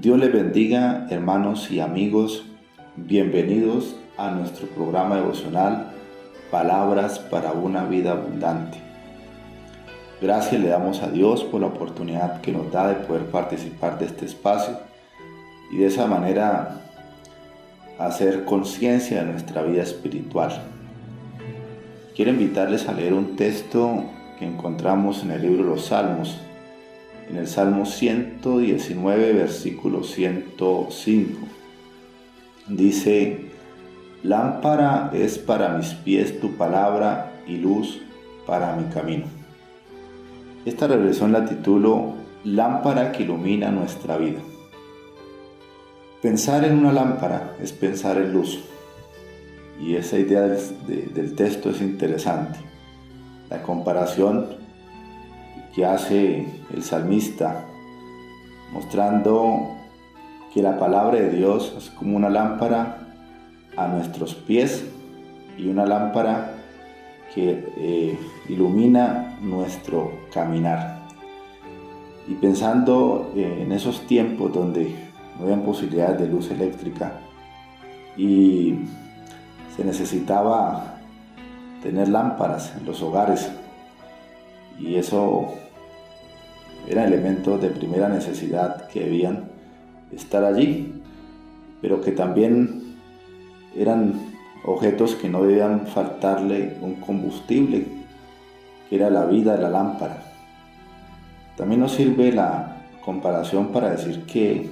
Dios les bendiga, hermanos y amigos. Bienvenidos a nuestro programa devocional Palabras para una vida abundante. Gracias le damos a Dios por la oportunidad que nos da de poder participar de este espacio y de esa manera hacer conciencia de nuestra vida espiritual. Quiero invitarles a leer un texto que encontramos en el libro de los Salmos, en el Salmo 119, versículo 105. Dice: lámpara es para mis pies tu palabra y luz para mi camino. Esta reflexión la titulo Lámpara que ilumina nuestra vida. Pensar en una lámpara es pensar en luz, y esa idea del texto es interesante. La comparación que hace el salmista, mostrando que la palabra de Dios es como una lámpara a nuestros pies y una lámpara que ilumina nuestro caminar. Y pensando en esos tiempos donde no había posibilidades de luz eléctrica y se necesitaba tener lámparas en los hogares, y eso eran elementos de primera necesidad que debían estar allí, pero que también eran objetos que no debían faltarle un combustible, que era la vida de la lámpara. También nos sirve la comparación para decir que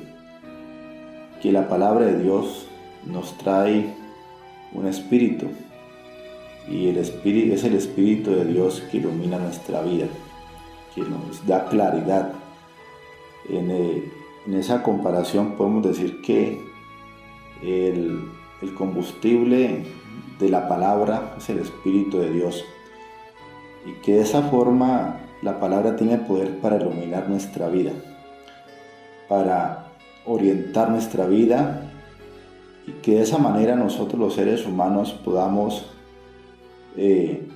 la palabra de Dios nos trae un espíritu, y el espíritu es el Espíritu de Dios que ilumina nuestra vida, que nos da claridad. En esa comparación podemos decir que el combustible de la palabra es el Espíritu de Dios, y que de esa forma la palabra tiene poder para iluminar nuestra vida, para orientar nuestra vida, y que de esa manera nosotros los seres humanos podamos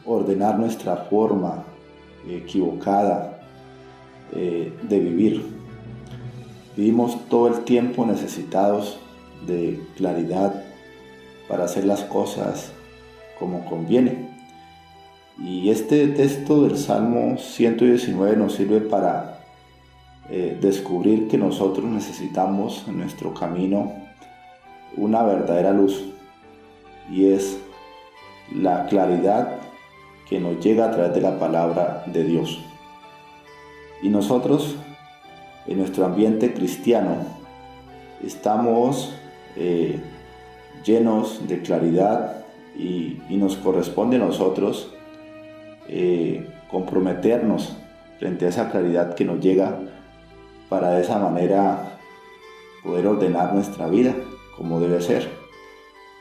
ordenar nuestra forma equivocada de vivir. Vivimos todo el tiempo necesitados de claridad para hacer las cosas como conviene. Y este texto del Salmo 119 nos sirve para descubrir que nosotros necesitamos en nuestro camino una verdadera luz, y es la claridad que nos llega a través de la palabra de Dios. Y nosotros, en nuestro ambiente cristiano, estamos llenos de claridad, y nos corresponde a nosotros comprometernos frente a esa claridad que nos llega, para de esa manera poder ordenar nuestra vida como debe ser.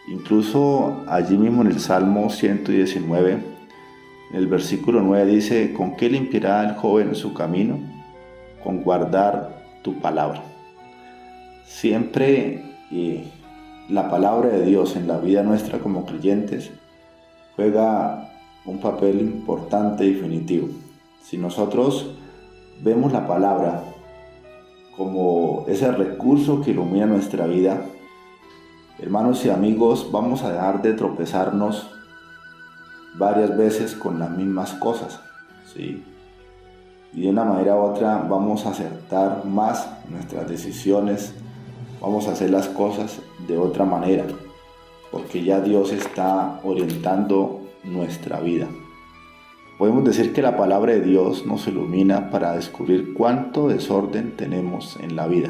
Incluso allí mismo en el Salmo 119, en el versículo 9 dice: ¿con qué limpiará el joven su camino? Con guardar tu palabra. Siempre la palabra de Dios en la vida nuestra como creyentes juega un papel importante y definitivo. Si nosotros vemos la palabra como ese recurso que ilumina nuestra vida, hermanos y amigos, vamos a dejar de tropezarnos varias veces con las mismas cosas, ¿sí? Y de una manera u otra vamos a acertar más nuestras decisiones, vamos a hacer las cosas de otra manera, porque ya Dios está orientando nuestra vida. Podemos decir que la palabra de Dios nos ilumina para descubrir cuánto desorden tenemos en la vida.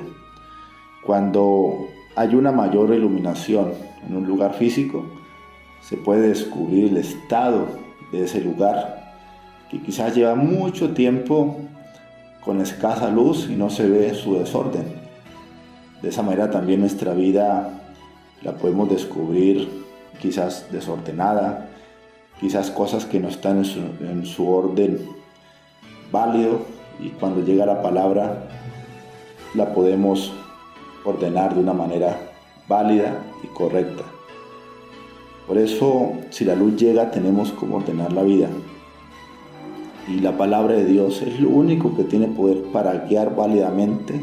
Cuando hay una mayor iluminación en un lugar físico, se puede descubrir el estado de ese lugar, que quizás lleva mucho tiempo con escasa luz y no se ve su desorden. De esa manera también nuestra vida la podemos descubrir quizás desordenada, quizás cosas que no están en su orden válido, y cuando llega la palabra la podemos ordenar de una manera válida y correcta. Por eso, si la luz llega, tenemos como ordenar la vida. Y la palabra de Dios es lo único que tiene poder para guiar válidamente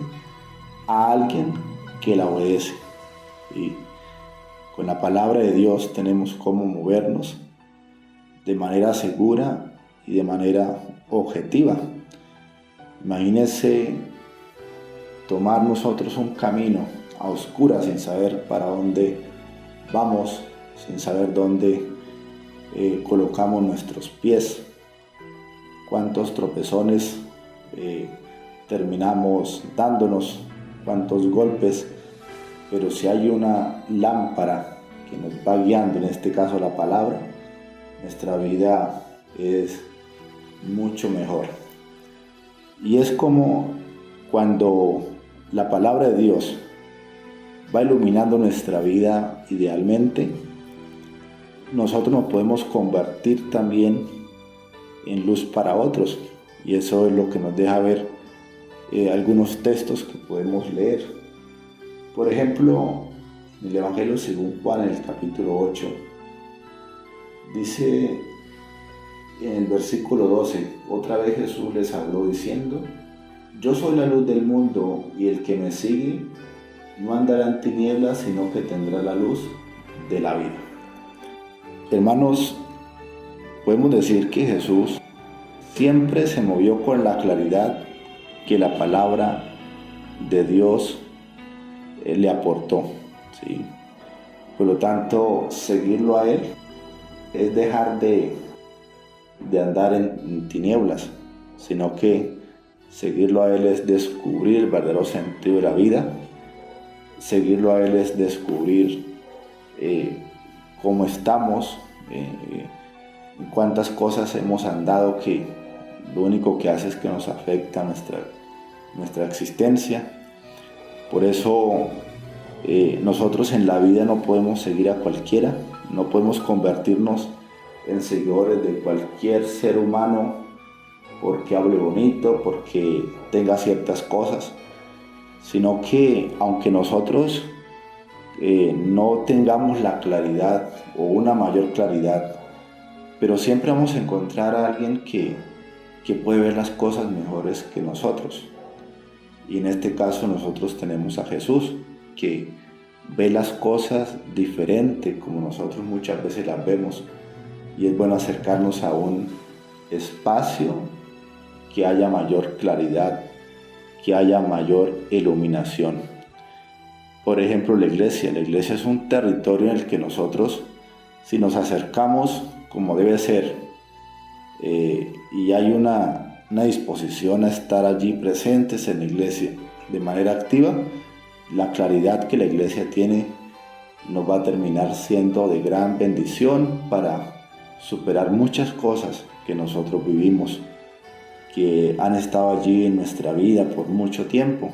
a alguien que la obedece. Y con la palabra de Dios tenemos cómo movernos de manera segura y de manera objetiva. Imagínense tomar nosotros un camino a oscuras sin saber para dónde vamos, sin saber dónde colocamos nuestros pies, cuántos tropezones terminamos dándonos, cuántos golpes, pero si hay una lámpara que nos va guiando, en este caso la palabra, nuestra vida es mucho mejor. Y es como cuando la palabra de Dios va iluminando nuestra vida idealmente, nosotros nos podemos convertir también en luz para otros. Y eso es lo que nos deja ver algunos textos que podemos leer. Por ejemplo, en el Evangelio según Juan, en el capítulo 8, dice en el versículo 12, otra vez Jesús les habló diciendo: yo soy la luz del mundo, y el que me sigue no andará en tinieblas, sino que tendrá la luz de la vida. Hermanos, podemos decir que Jesús siempre se movió con la claridad que la palabra de Dios le aportó, ¿sí? Por lo tanto, seguirlo a Él es dejar de andar en tinieblas, sino que seguirlo a Él es descubrir el verdadero sentido de la vida. Seguirlo a Él es descubrir cómo estamos, cuántas cosas hemos andado que lo único que hace es que nos afecta nuestra existencia. Por eso nosotros en la vida no podemos seguir a cualquiera, no podemos convertirnos en seguidores de cualquier ser humano porque hable bonito, porque tenga ciertas cosas, sino que aunque nosotros no tengamos la claridad o una mayor claridad, pero siempre vamos a encontrar a alguien que puede ver las cosas mejores que nosotros. Y en este caso nosotros tenemos a Jesús, que ve las cosas diferente como nosotros muchas veces las vemos. Y es bueno acercarnos a un espacio que haya mayor claridad, que haya mayor iluminación. Por ejemplo, la iglesia es un territorio en el que nosotros, si nos acercamos como debe ser, y hay una disposición a estar allí presentes en la iglesia de manera activa, la claridad que la iglesia tiene nos va a terminar siendo de gran bendición para superar muchas cosas que nosotros vivimos, que han estado allí en nuestra vida por mucho tiempo.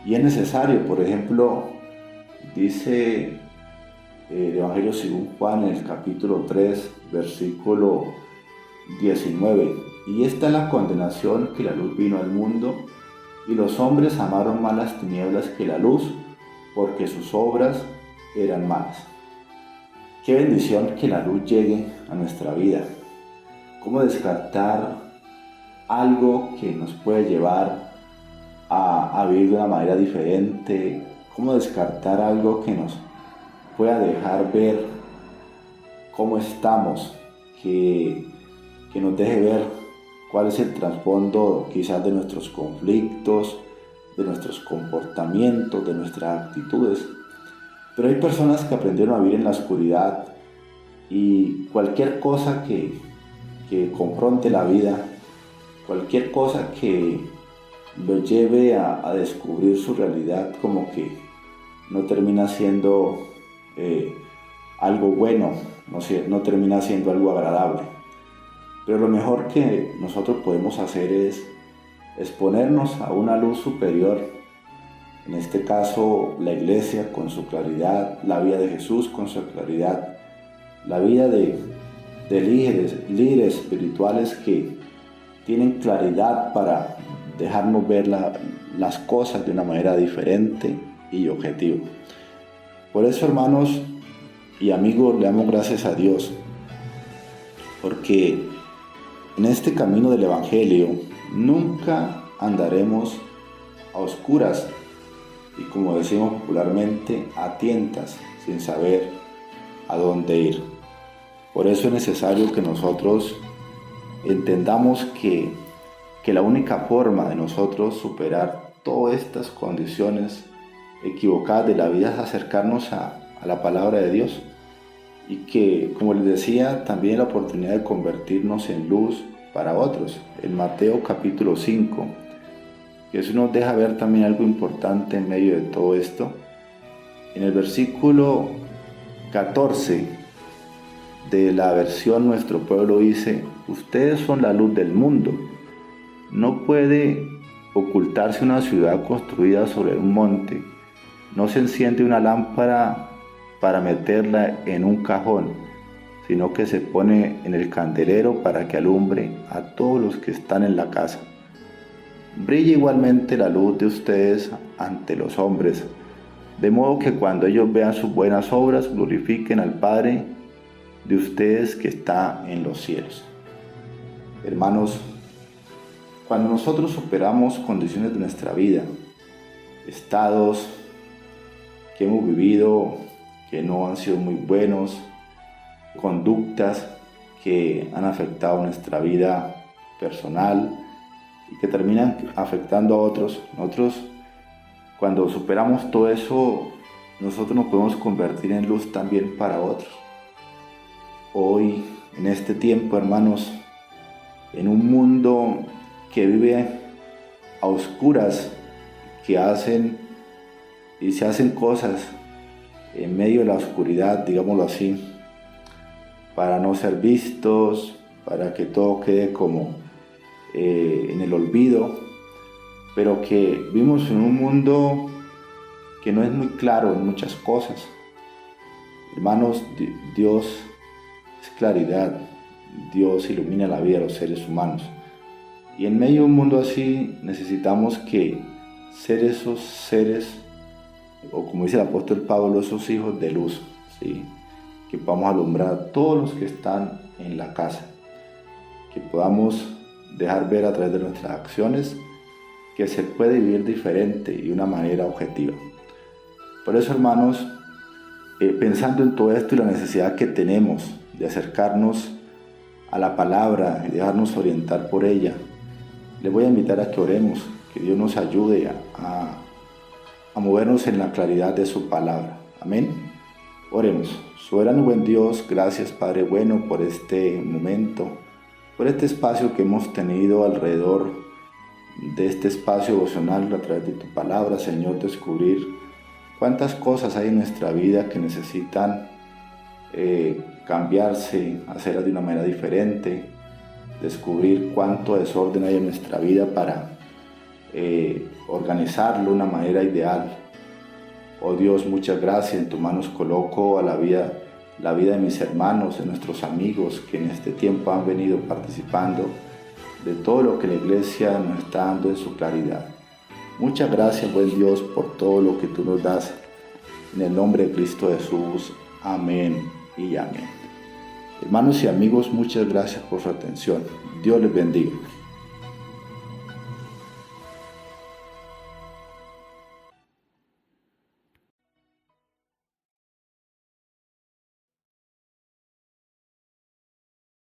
Y es necesario, por ejemplo, dice el Evangelio según Juan en el capítulo 3, versículo 19: y esta es la condenación, que la luz vino al mundo, y los hombres amaron más las tinieblas que la luz, porque sus obras eran malas. Qué bendición que la luz llegue a nuestra vida. ¿Cómo descartar algo que nos puede llevar a vivir de una manera diferente? ¿Cómo descartar algo que nos pueda dejar ver cómo estamos, que nos deje ver cuál es el trasfondo quizás de nuestros conflictos, de nuestros comportamientos, de nuestras actitudes? Pero hay personas que aprendieron a vivir en la oscuridad, y cualquier cosa que confronte la vida, cualquier cosa que lo lleve a descubrir su realidad, como que no termina siendo algo bueno, no termina siendo algo agradable. Pero lo mejor que nosotros podemos hacer es exponernos a una luz superior, en este caso la iglesia con su claridad, la vida de Jesús con su claridad, la vida de líderes espirituales que tienen claridad para dejarnos ver las cosas de una manera diferente y objetiva. Por eso, hermanos y amigos, le damos gracias a Dios, porque en este camino del Evangelio nunca andaremos a oscuras, y, como decimos popularmente, a tientas, sin saber a dónde ir. Por eso es necesario que nosotros entendamos que la única forma de nosotros superar todas estas condiciones equivocadas de la vida es acercarnos a la palabra de Dios, y que, como les decía, también la oportunidad de convertirnos en luz para otros. En Mateo capítulo 5, Jesús nos deja ver también algo importante en medio de todo esto. En el versículo 14 de la versión Nuestro Pueblo dice: ustedes son la luz del mundo. No puede ocultarse una ciudad construida sobre un monte. No se enciende una lámpara para meterla en un cajón, sino que se pone en el candelero para que alumbre a todos los que están en la casa. Brilla igualmente la luz de ustedes ante los hombres, de modo que cuando ellos vean sus buenas obras, glorifiquen al Padre de ustedes que está en los cielos. Hermanos, cuando nosotros superamos condiciones de nuestra vida, estados que hemos vivido que no han sido muy buenos, conductas que han afectado nuestra vida personal y que terminan afectando a otros, nosotros, cuando superamos todo eso, nosotros nos podemos convertir en luz también para otros. Hoy, en este tiempo, hermanos, en un mundo que vive a oscuras, que hacen y se hacen cosas en medio de la oscuridad, digámoslo así, para no ser vistos, para que todo quede como en el olvido, pero que vivimos en un mundo que no es muy claro en muchas cosas. Hermanos, Dios es claridad, Dios ilumina la vida de los seres humanos, y en medio de un mundo así necesitamos que ser esos seres, o como dice el apóstol Pablo, esos hijos de luz, ¿sí? Que podamos alumbrar a todos los que están en la casa, que podamos dejar ver a través de nuestras acciones que se puede vivir diferente y de una manera objetiva. Por eso, hermanos, pensando en todo esto y la necesidad que tenemos de acercarnos a la palabra y dejarnos orientar por ella, les voy a invitar a que oremos, que Dios nos ayude a movernos en la claridad de su palabra. Amén. Oremos. Soberano y buen Dios, gracias, Padre bueno, por este momento, por este espacio que hemos tenido alrededor de este espacio devocional a través de tu palabra, Señor, descubrir cuántas cosas hay en nuestra vida que necesitan cambiarse, hacerlas de una manera diferente, descubrir cuánto desorden hay en nuestra vida para organizarlo de una manera ideal. Oh Dios, muchas gracias. En tus manos coloco a la vida de mis hermanos, de nuestros amigos que en este tiempo han venido participando de todo lo que la iglesia nos está dando en su claridad. Muchas gracias, buen Dios, por todo lo que tú nos das. En el nombre de Cristo Jesús. Amén y amén. Hermanos y amigos, muchas gracias por su atención. Dios les bendiga.